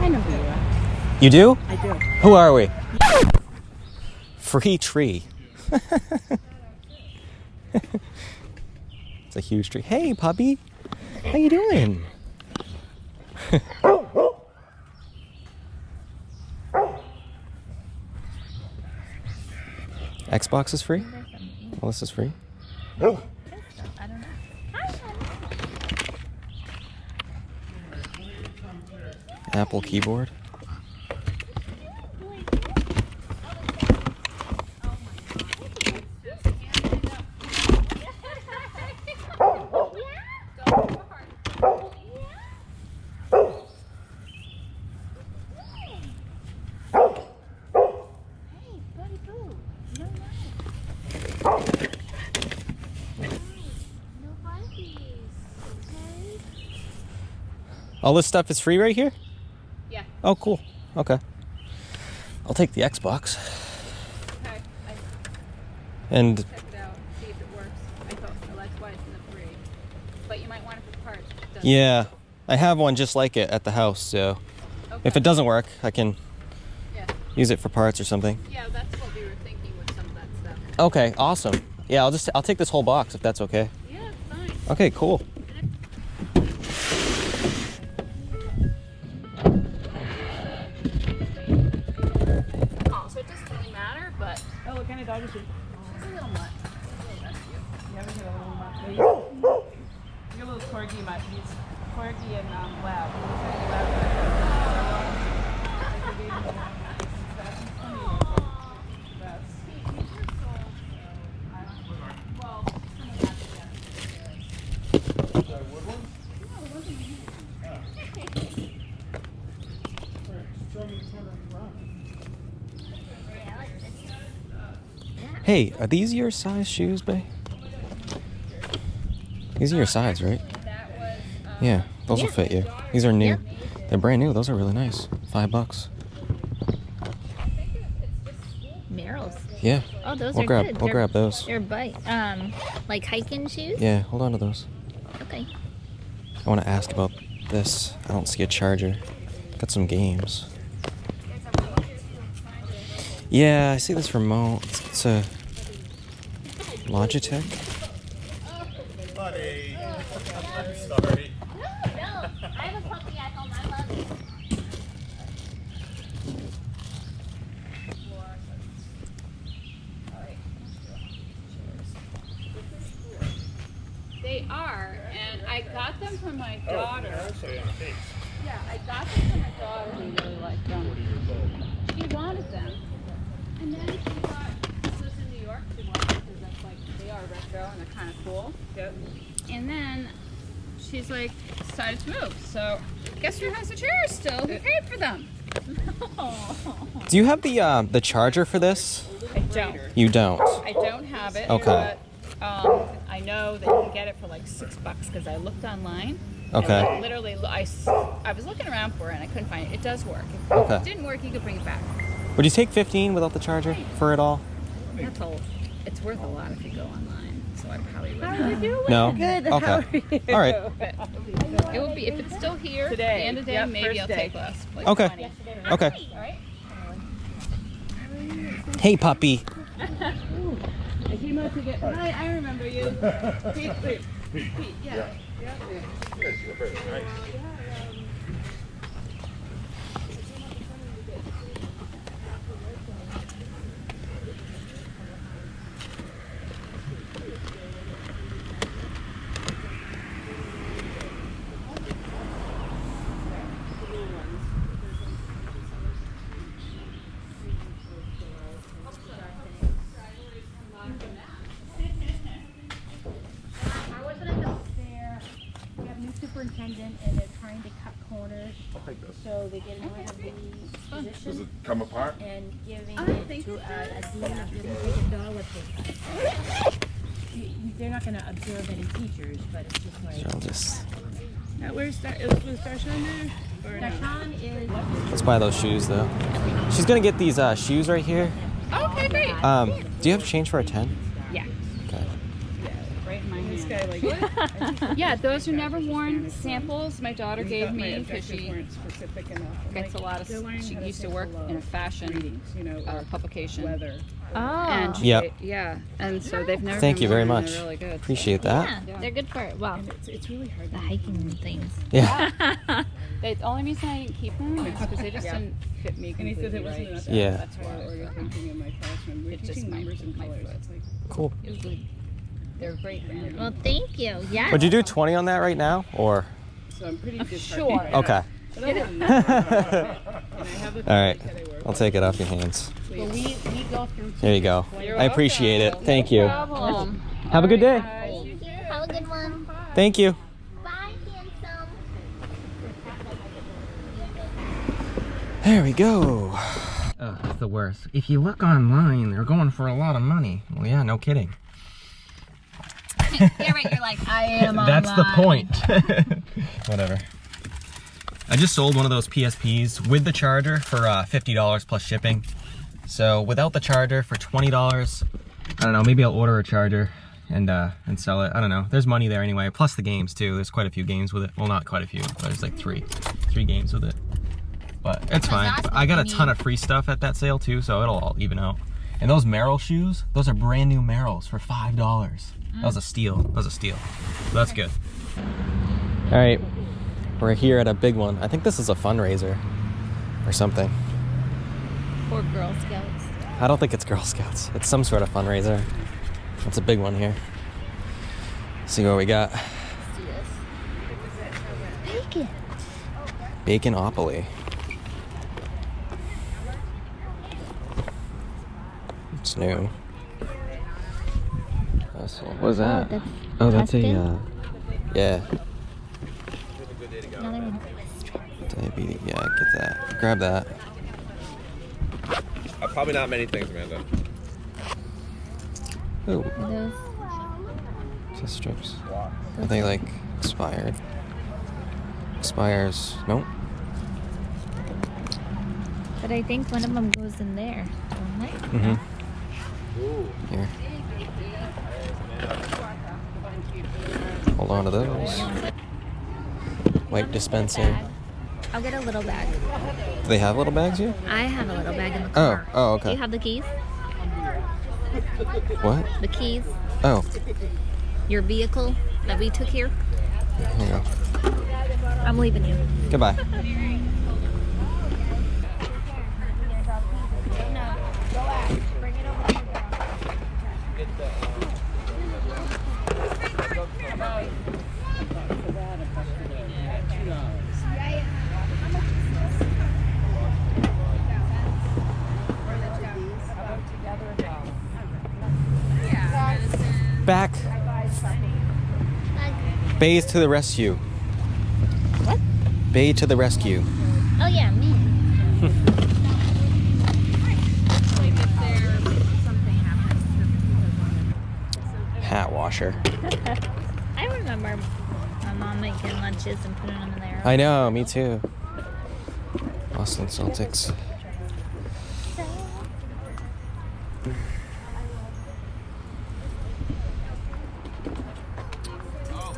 I know who you are. You do? I do. Who are we? Free tree. It's a huge tree. Hey, puppy. How you doing? Xbox is free? Well, this is free. I don't know. Apple keyboard. All this stuff is free right here? Yeah. Oh, cool. Okay. I'll take the Xbox. Okay. And Check it out. See if it works. I thought so. That's why it's in the free. But you might want it for parts. It doesn't. yeah, I have one just like it at the house, so Okay. if it doesn't work, I can Yeah. use it for parts or something. Yeah, that's what we were thinking with some of that stuff. Okay, awesome. Yeah, I'll take this whole box if that's okay. Yeah, it's fine. Okay, cool. Oh, so it doesn't really matter, but Oh, what kind of dog is she? she's a little mutt. You haven't got a little mutt. You got a little corgi mutt. He's corgi and lab. Hey, are these your size shoes, babe? These are your size, right? That was Yeah, those will fit you. These are new. They're brand new. Those are really nice. $5. Merrill's. Yeah. Oh, those We'll are grab. good. We'll grab those. They're like hiking shoes. Yeah, hold on to those. Okay. I want to ask about this. I don't see a charger. Got some games. Yeah, I see this remote. It's a Logitech. Buddy. Sorry. No, I have a puppy at home. I love it. They are, and I got them from my daughter. So yeah, thanks. Yeah, I got them from my daughter who really liked them. She wanted them. And then she thought, this was in New York, she wanted them because that's like, they are retro and they're kind of cool. Yep. And then she's like, decided to move. So guess who has the chairs still? Who paid for them? Do you have the charger for this? I don't. You don't. I don't have it. Okay. But I know that you can get it for like $6 because I looked online. Okay. And like, literally, I was looking around for it and I couldn't find it. It does work. If Okay. it didn't work, you could bring it back. Would you take 15 without the charger for it all? That's all. It's worth a lot if you go online. So I probably would. No. Good. Okay. All right. It will be if it's still here Today. at the end of the day. Yep, Maybe first I'll day. take less. Like Okay. 20. Okay. All right. Hey, puppy. I came out to get. Hi, I remember you. Pete, wait. Pete, yeah. Yes, you're very nice. We have a new superintendent and they're trying to cut corners I'll take this. so they get rid of the Does it position come apart? and giving it to a dean, give them take a dollar pay cut. They're not gonna observe any teachers, but it's just like. I'll just Where's that? Was Darshan there? Or no? Darshan is. let's buy those shoes though. She's gonna get these shoes right here. Okay, great. Do you have change for a 10? Yeah. Okay. Right in my hand. Yeah, those are never worn samples my daughter gave me because she specific enough. gets a lot of. She used to work in a fashion publication. Oh. And she, Yep. yeah, and so they've never. Thank been you very worn, and much. They're really good. Appreciate that. Yeah, they're good for, well, It's really hard. the hiking things. Yeah. The only reason I didn't keep them is because they just didn't fit me And he says completely it wasn't right. enough. Yeah. That's why we're thinking in my classroom. We're It's just teaching my- numbers and my colors. foot. It's like, Cool. It was good. They're great brand. Well, thank you. Yeah. Would you do 20 on that right now, or? so I'm pretty disheartened. Sure. right now. Okay. But other than that, and I have the All right. that I work I'll take it off your hands. Well, we go through. There you go. You're I appreciate it. welcome. Thank you. No problem. Have a good day. Thank you. Have a good one. Thank you. Bye, handsome. There we go. Oh, it's the worst. If you look online, they're going for a lot of money. Well, yeah, no kidding. Yeah, right. You're like, I am That's the online. point. Whatever. I just sold one of those PSPs with the charger for $50 plus shipping. So without the charger for $20, I don't know, maybe I'll order a charger and sell it. I don't know. There's money there anyway. Plus the games too. There's quite a few games with it. Well, not quite a few, but there's like three games with it. But it's fine. that's I got a what you ton of free stuff at that sale too, so it'll all even out. And those Merrell shoes, those are brand new Merrells for $5. That was a steal. That was a steal. So that's good. All right, we're here at a big one. I think this is a fundraiser or something. Or Girl Scouts. I don't think it's Girl Scouts. It's some sort of fundraiser. It's a big one here. See what we got. Let's do this. Bacon. Baconopoly. It's new. What is that? Oh, That's a, Tuscan? yeah. Another one. Diabetes, yeah, get that. Grab that. Probably not many things, Amanda. Ooh, Are those? test strips. Are they like expired? Expires, nope. But I think one of them goes in there. Don't they? Mm-hmm. Here. Hold on to those. Wipe dispenser. Bag. I'll get a little bag. Do they have little bags here? I have a little bag in the car. Oh, Do you okay. have the keys? What? The keys? Oh, Your vehicle that we took here? here you go. I'm leaving you. Goodbye. Back. Bays to the rescue. What? Bay to the rescue. Oh yeah, me. Like if there something happens. Hat washer. I remember my mom making lunches and putting them in there. I know, me too. Boston Celtics.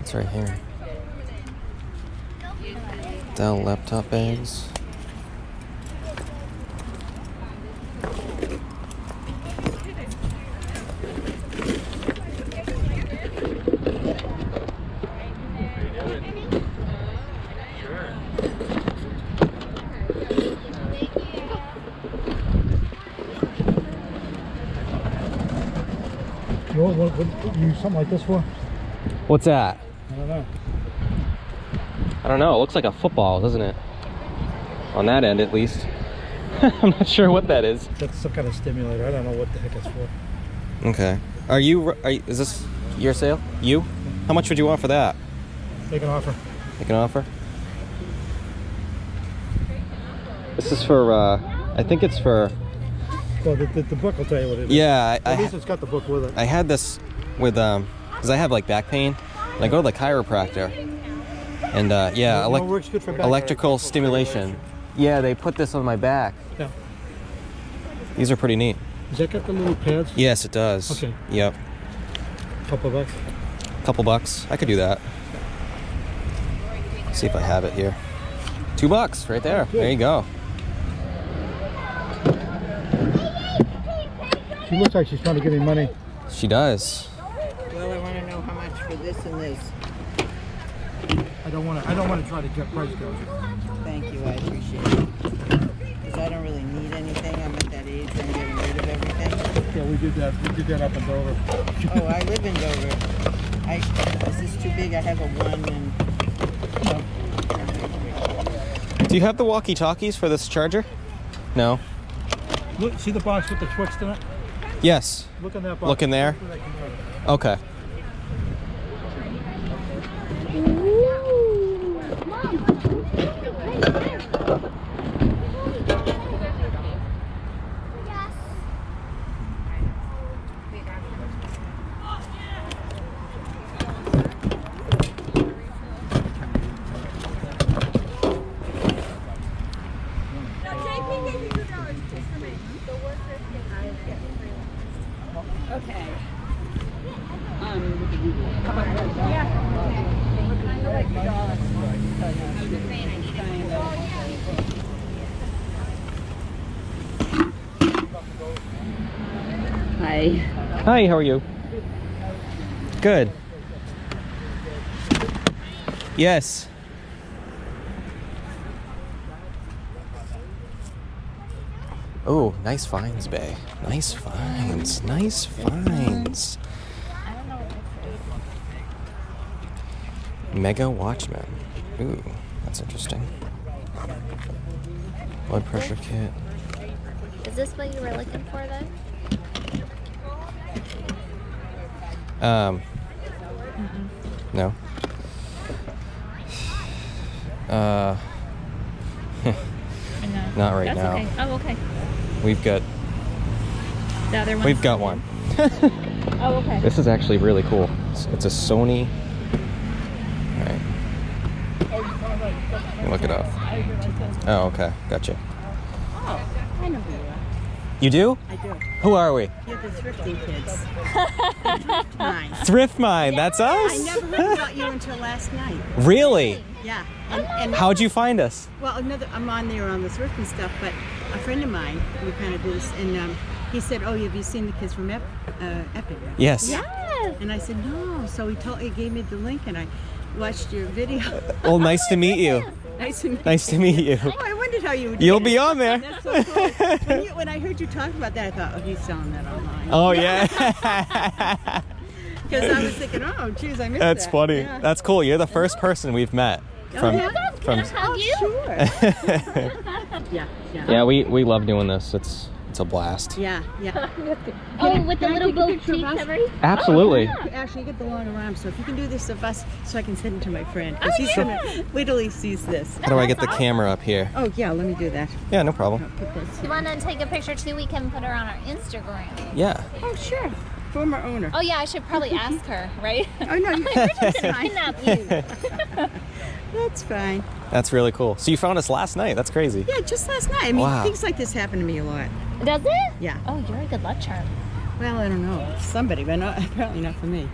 It's right here. Dell laptop bags. What you use something like this for? What's that? I don't know. I don't know. It looks like a football, doesn't it? On that end, at least. I'm not sure what that is. That's some kind of stimulator. I don't know what the heck it's for. Okay. Is this your sale? You? How much would you want for that? Make an offer. Make an offer? This is for, I think it's for, Well, the book will tell you what it is. yeah, At least it's got the book with it. I had this with, because I have like back pain, and I go to the chiropractor, and yeah, You know what works good for back? electrical stimulation. Yeah, they put this on my back. Yeah. These are pretty neat. Does that got the little pads? Yes, it does. Okay. Yep. Couple bucks. couple bucks. I could do that. See if I have it here. $2 right there. There you go. She looks like she's trying to give me money. She does. Well, I want to know how much for this and this. I don't want to try to get price gouging. Thank you, I appreciate it. Because I don't really need anything. I'm at that age where I'm getting rid of everything. Yeah, we did that. We did that up in Dover. Oh, I live in Dover. Is this too big? I have a 1 and... Do you have the walkie-talkies for this charger? No. Look, see the box with the Twix in it? Yes. Look in that box. Look in there. Okay. Okay. Hi. Hi, how are you? Good. Yes. Oh, nice finds, Bay. Nice finds. Nice finds. Mega Watchman. Ooh, that's interesting. Blood pressure kit. Is this what you were looking for then? No. No. Not right That's now. okay. Oh, okay. We've got The other one. we've got one. Oh, okay. This is actually really cool. It's a Sony. All right. Let me look it up. Oh, okay. Gotcha. Oh, I know who you are. You do? I do. Who are we? You're the thrifting kids. Mine. Thrift Mind. That's us. I never heard about you until last night. Really? Yeah. And How'd you find us? well, I'm on there on the thrifting stuff, but a friend of mine, we kind of do this, and he said, "Oh, have you seen the kids from Epic?" Yes. Yeah. And I said, "No." So he gave me the link, and I watched your video. Well, nice to meet you. Nice to meet Nice to meet you. Oh, I wondered how you would. You'll be on there. That's so cool. When I heard you talk about that, I thought, "Oh, he's selling that online." Oh yeah. Because I was thinking, "Oh, geez, I missed That's that." funny. Yeah. That's cool. You're the first person we've met from yeah? from. Have you? Sure. Yeah. Yeah, we love doing this. It's a blast. Yeah. Oh, with the can I little take a picture of boutique us? covering? Absolutely. Actually, you get the longer arm, so if you can do this of us, so I can send it to my friend, because he's gonna wait till he sees this. How do I get the camera up here? Oh yeah, let me do that. Yeah, no problem. I'll put this. You want to take a picture too? We can put her on our Instagram. Yeah. Oh sure, former owner. Oh yeah, I should probably ask her, right? Oh no, that's fine. Kidnap you. That's fine. That's really cool. So you found us last night. That's crazy. Yeah, just last night. I mean, Wow. things like this happen to me a lot. Does it? Yeah. Oh, you're a good luck charm. Well, I don't know. It's somebody, but not, apparently not for me.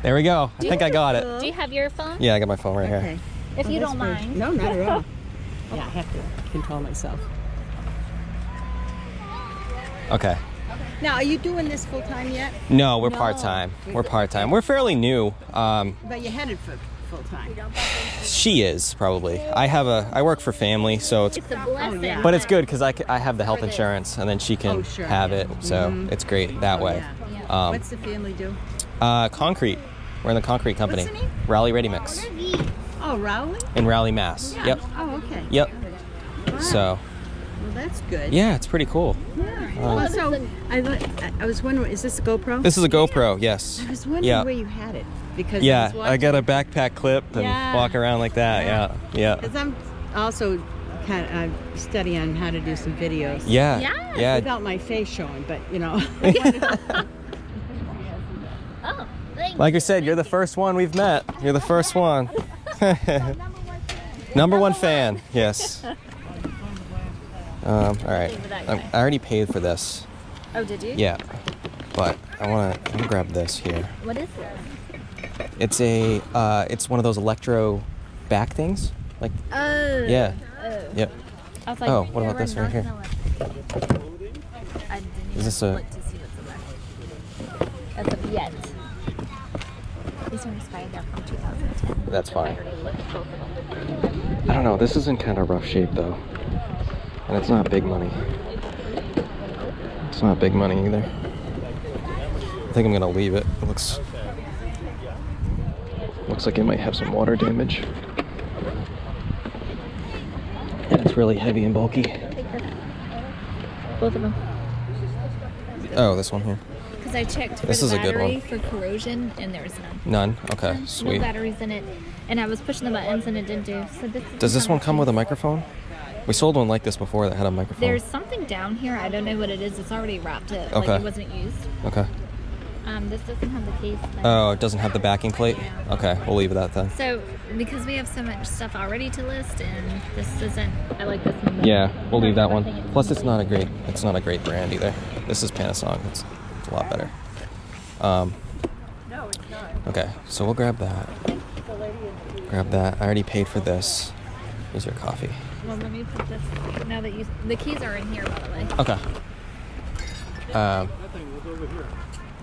There we go. I think I got it. Do you have your phone? Yeah, I got my phone right here. Okay. If you that's don't great. mind. No, not at all. Yeah, I have to control myself. Okay. Now, are you doing this full time yet? No, we're No. part-time. We're part-time. We're fairly new. But you're headed for full time. She is probably. I work for family, so it's It's a blessing. yeah. but it's good because I have the health insurance and then she can Oh, sure. have it, so it's great that way. Yeah. What's the family do? Concrete. We're in the concrete company. What's the name? Raleigh Ready Mix Oh, Rowley? in Raleigh, Mass. Yeah. Yep. Oh, okay. Yep. Wow. So Well, that's good. yeah, it's pretty cool. Well, so I was wondering, is this a GoPro? This is a GoPro. Yes. I was wondering Yeah. where you had it because Yeah, I, I got a backpack clip and Yeah. walk around like that. Yeah. Yeah. Because I'm also kind of studying on how to do some videos Yeah. Yeah. Yeah. without my face showing, but you know. Oh, thanks. Like I said, you're the first one we've met. You're the first one. Number one fan. Yes. All right. I already paid for this. Oh, did you? Yeah. but I wanna grab this here. What is this? It's it's one of those electro back things. Like, Oh. yeah. Oh. Yep. I was like, Oh, what there about this were right here? nothing I didn't even Is this a- look to see what's in there. That's a Viet. These are expired there from 2010. That's fine. I already looked both of them. I don't know. This is in kind of rough shape though, and it's not big money. It's not big money either. I think I'm gonna leave it. It looks like it might have some water damage. And it's really heavy and bulky. Both of them. Oh, this one here. Because I checked for This the is a good battery one. for corrosion, and there was none. None? Okay, No sweet. batteries in it, and I was pushing the buttons, and it didn't do. So this Does this one come with a microphone? We sold one like this before that had a microphone. There's something down here. I don't know what it is. It's already wrapped up. Okay. Like it wasn't used. Okay. This doesn't have the case. Oh, it doesn't have the backing plate? Okay, we'll leave that then. So because we have so much stuff already to list, and this isn't. I like this one better. Yeah, we'll leave that one. Plus, it's not a great brand either. This is Panasonic. It's a lot better. No, it's not. Okay, so we'll grab that. Grab that. I already paid for this. Here's your coffee. Well, let me put this. Now that the keys are in here, by the way. Okay.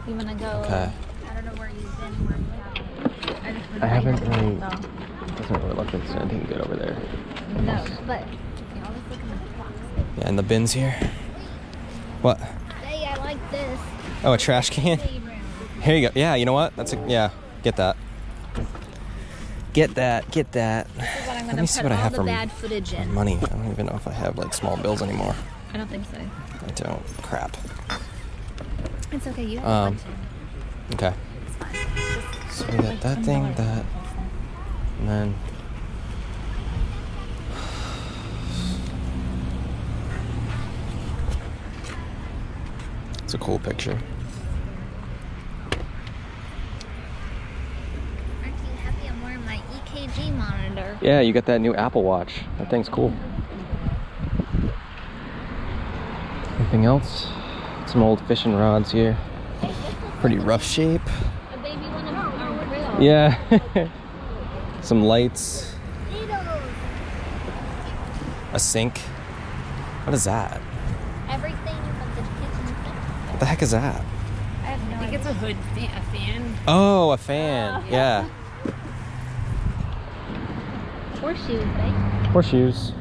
You wanna go? Okay. I don't know where you've been. Where you haven't. I haven't really. really. Doesn't really look like there's anything good over there. No, but you always look in the box. Yeah, and the bins here. What? Hey, I like this. Oh, a trash can? Playroom. Here you go. Yeah, you know what? Yeah, get that. Get that. This is what I'm Let gonna me see put what I all have the for bad footage in. money. I don't even know if I have like small bills anymore. I don't think so. I don't. Crap. It's okay. You have a bunch in. Okay. It's fine. So we got that thing, that, and then. It's a cool picture. Aren't you happy I'm wearing my EKG monitor? Yeah, you got that new Apple Watch. That thing's cool. Anything else? Some old fishing rods here. Pretty rough shape. A baby one of our real. Yeah. Some lights. Needles. A sink. What is that? Everything but the kitchen sink. What the heck is that? I have no I think idea. it's a hood, a fan. Oh, a fan. Yeah. Horseshoes, right? Horseshoes.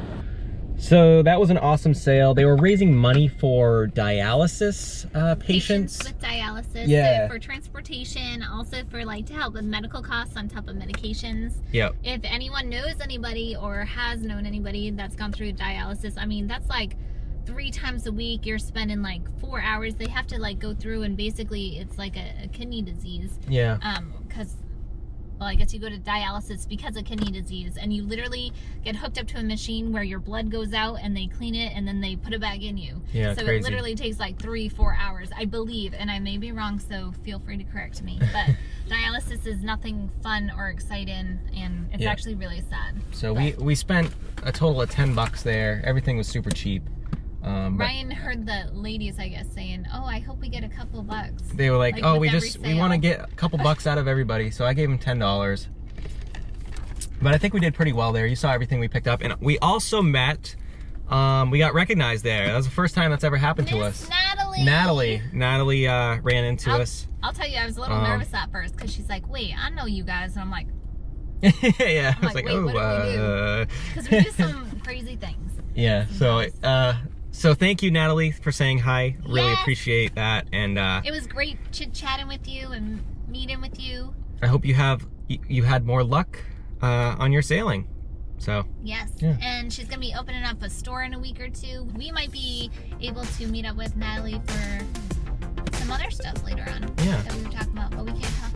So that was an awesome sale. They were raising money for dialysis patients. With dialysis. Yeah. So for transportation, also for like to help with medical costs on top of medications. Yep. If anyone knows anybody or has known anybody that's gone through dialysis, I mean, that's like 3 times a week. You're spending like 4 hours. They have to like go through, and basically it's like a kidney disease. Yeah. Because well, I guess you go to dialysis because of kidney disease, and you literally get hooked up to a machine where your blood goes out and they clean it and then they put it back in you. Yeah, it's so crazy. it literally takes like 3-4 hours, I believe, and I may be wrong, so feel free to correct me. But dialysis is nothing fun or exciting, and it's Yeah. actually really sad. So But we spent a total of $10 there. Everything was super cheap. But Ryan heard the ladies, I guess, saying, "Oh, I hope we get a couple bucks." they were like, Like, "Oh, with we every want to sale. get a couple bucks out of everybody." So I gave them $10. But I think we did pretty well there. You saw everything we picked up, and we also met. We got recognized there. That was the first time that's ever happened to Miss us. Natalie. Ran into us. I'll tell you, I was a little nervous at first because she's like, "Wait, I know you guys," and I'm like, Yeah, I was like, like, wait, what do we oh. because we do some crazy things. Yeah. So thank you, Natalie, for saying hi. Really Yes. appreciate that, and It was great chit-chatting with you and meeting with you. I hope you had more luck on your sailing. So Yes, Yeah. and she's gonna be opening up a store in a week or two. We might be able to meet up with Natalie for some other stuff later on Yeah. that we were talking about, but we can't talk